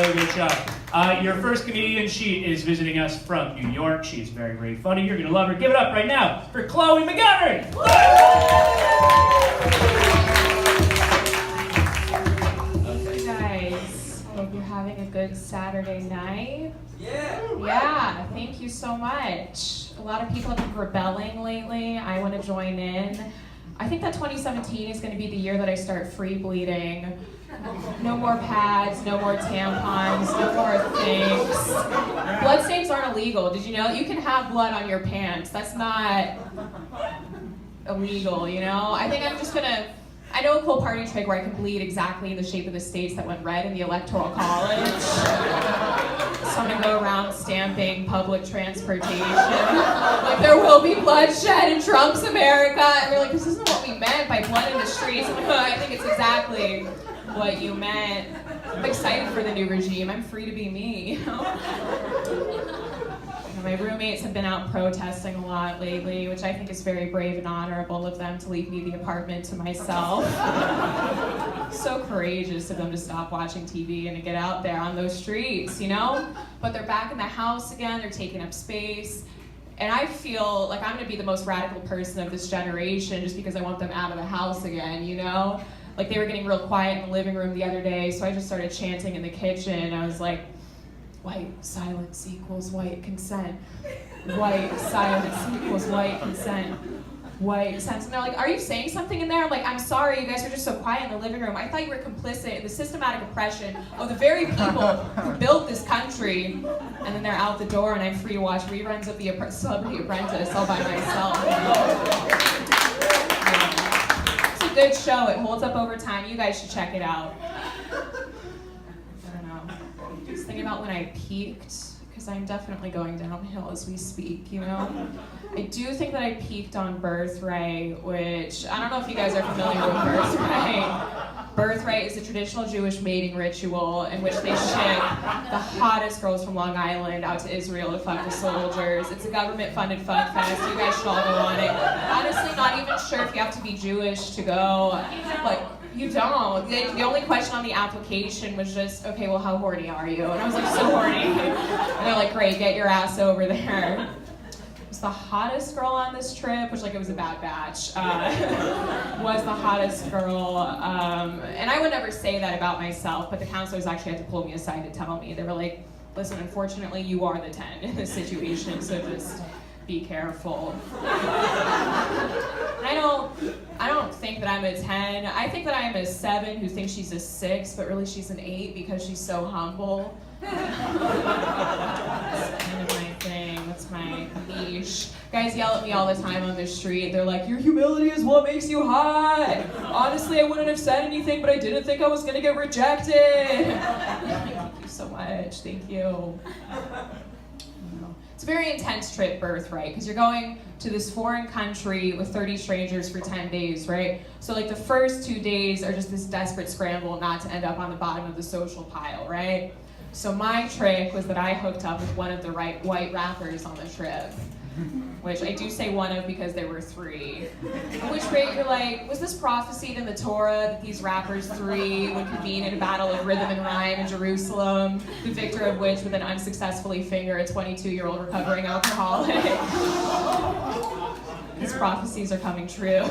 really good job. Your first comedian, she is visiting us from New York. She's very, very funny. You're going to love her. Give it up right now for Chloe McGovern. Hey guys, hope you're having a good Saturday night. Yeah, thank you so much. A lot of people have been rebelling lately. I want to join in. I think that 2017 is going to be the year that I start free bleeding. No more pads, no more tampons, no more things. Blood stains aren't illegal. Did you know? You can have blood on your pants. That's not illegal, you know? I think I'm just gonna, I know a cool party trick where I can bleed exactly in the shape of the states that went red in the Electoral College. So I'm gonna go around stamping public transportation. Like, there will be bloodshed in Trump's America. And we're like, this isn't what we meant by blood in the streets. I'm like, oh, I think it's exactly what you meant. I'm excited for the new regime. I'm free to be me, you know? My roommates have been out protesting a lot lately, which I think is very brave and honorable of them to leave me the apartment to myself. So courageous of them to stop watching TV and to get out there on those streets, you know? But they're back in the house again, they're taking up space. And I feel like I'm gonna be the most radical person of this generation just because I want them out of the house again, you know? Like, they were getting real quiet in the living room the other day, so I just started chanting in the kitchen. I was like, white silence equals white consent. White silence equals white consent. White silence. And they're like, are you saying something in there? I'm like, I'm sorry, you guys were just so quiet in the living room. I thought you were complicit in the systematic oppression of the very people who built this country. And then they're out the door and I'm free to watch reruns of the Celebrity Apprentice all by myself. It's a good show. It holds up over time. You guys should check it out. Just thinking about when I peaked, because I'm definitely going downhill as we speak, you know? I do think that I peaked on Birthright, which, I don't know if you guys are familiar with Birthright. Birthright is a traditional Jewish mating ritual in which they ship the hottest girls from Long Island out to Israel to fuck the soldiers. It's a government-funded fuck fest. You guys should all go on it. Honestly, not even sure if you have to be Jewish to go. Like, you don't. The only question on the application was just, okay, well, how horny are you? And I was like, so horny. And they're like, great, get your ass over there. I was the hottest girl on this trip, which, like, it was a bad batch, was the hottest girl. And I would never say that about myself, but the counselors actually had to pull me aside to tell me. They were like, listen, unfortunately, you are the 10 in this situation, so just be careful. I don't think that I'm a 10. I think that I'm a 7 who thinks she's a 6, but really she's an 8 because she's so humble. That's kind of my thing. That's my niche. Guys yell at me all the time on the street. They're like, your humility is what makes you hot. Honestly, I wouldn't have said anything, but I didn't think I was gonna get rejected. Thank you so much. Thank you. It's a very intense trip, Birthright, because you're going to this foreign country with 30 strangers for 10 days, right? So like the first 2 days are just this desperate scramble not to end up on the bottom of the social pile, right? So my trick was that I hooked up with one of the white rappers on the trip, which I do say one of because there were 3. At which rate you're like, was this prophesied in the Torah that these rappers 3 would convene in a battle of rhythm and rhyme in Jerusalem, the victor of which would then unsuccessfully finger a 22-year-old recovering alcoholic? These prophecies are coming true.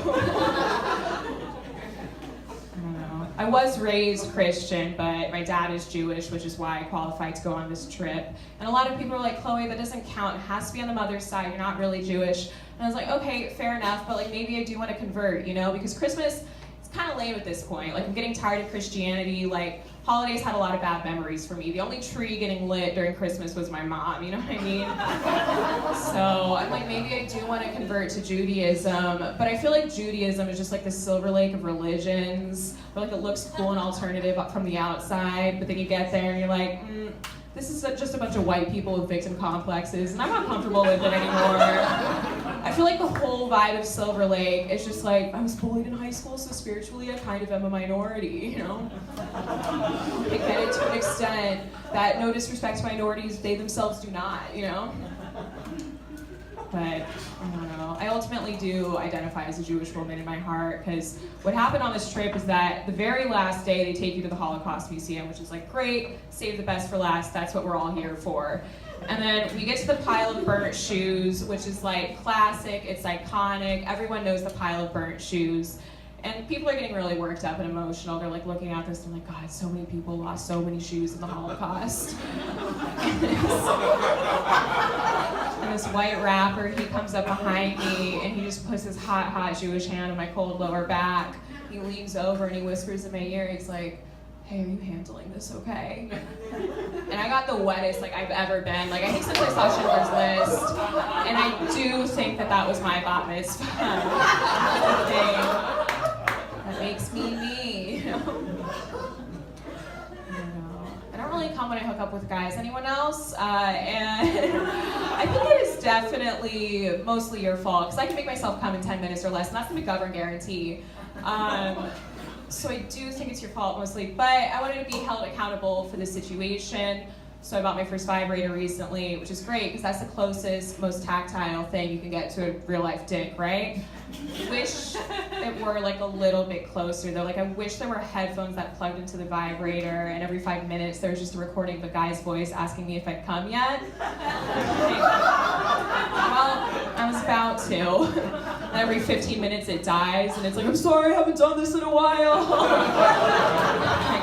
I was raised Christian, but my dad is Jewish, which is why I qualified to go on this trip. And a lot of people are like, Chloe, that doesn't count. It has to be on the mother's side. You're not really Jewish. And I was like, okay, fair enough, but like maybe I do want to convert, you know, because Christmas, it's kind of lame at this point. Like, I'm getting tired of Christianity. Like, holidays had a lot of bad memories for me. The only tree getting lit during Christmas was my mom, you know what I mean? So I'm like, maybe I do want to convert to Judaism, but I feel like Judaism is just like the Silver Lake of religions, where like it looks cool and alternative up from the outside, but then you get there and you're like, this is just a bunch of white people with victim complexes, and I'm not comfortable with it anymore. I feel like the whole vibe of Silver Lake is just like, I was bullied in high school, so spiritually I kind of am a minority, you know? I get it to an extent that no disrespect to minorities, they themselves do not, you know? but I don't know. I ultimately do identify as a Jewish woman in my heart, because what happened on this trip is that the very last day they take you to the Holocaust Museum, which is like, great, save the best for last, that's what we're all here for. And then we get to the pile of burnt shoes, which is like classic, it's iconic, everyone knows the pile of burnt shoes. And people are getting really worked up and emotional. They're like looking at this and like, God, so many people lost so many shoes in the Holocaust. And this white rapper, he comes up behind me and he just puts his hot, hot Jewish hand on my cold lower back. He leans over and he whispers in my ear, he's like, hey, are you handling this okay? And I got the wettest like I've ever been. Like I think since I saw Schindler's List, and I do think that that was my bat mitzvah thing. That makes me me. I don't really come when I hook up with guys. Anyone else? And I think it is definitely mostly your fault, because I can make myself come in 10 minutes or less, and that's the McGovern guarantee. So I do think it's your fault mostly, but I wanted to be held accountable for the situation. So I bought my first vibrator recently, which is great because that's the closest, most tactile thing you can get to a real life dick, right? Wish it were like a little bit closer though. Like I wish there were headphones that plugged into the vibrator and every 5 minutes there was just a recording of a guy's voice asking me if I'd come yet. Well, I was about to. And every 15 minutes it dies and it's like, I'm sorry, I haven't done this in a while.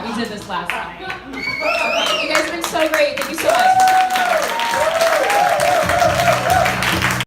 We did this last night. Okay, you guys have been so great. Thank you so much.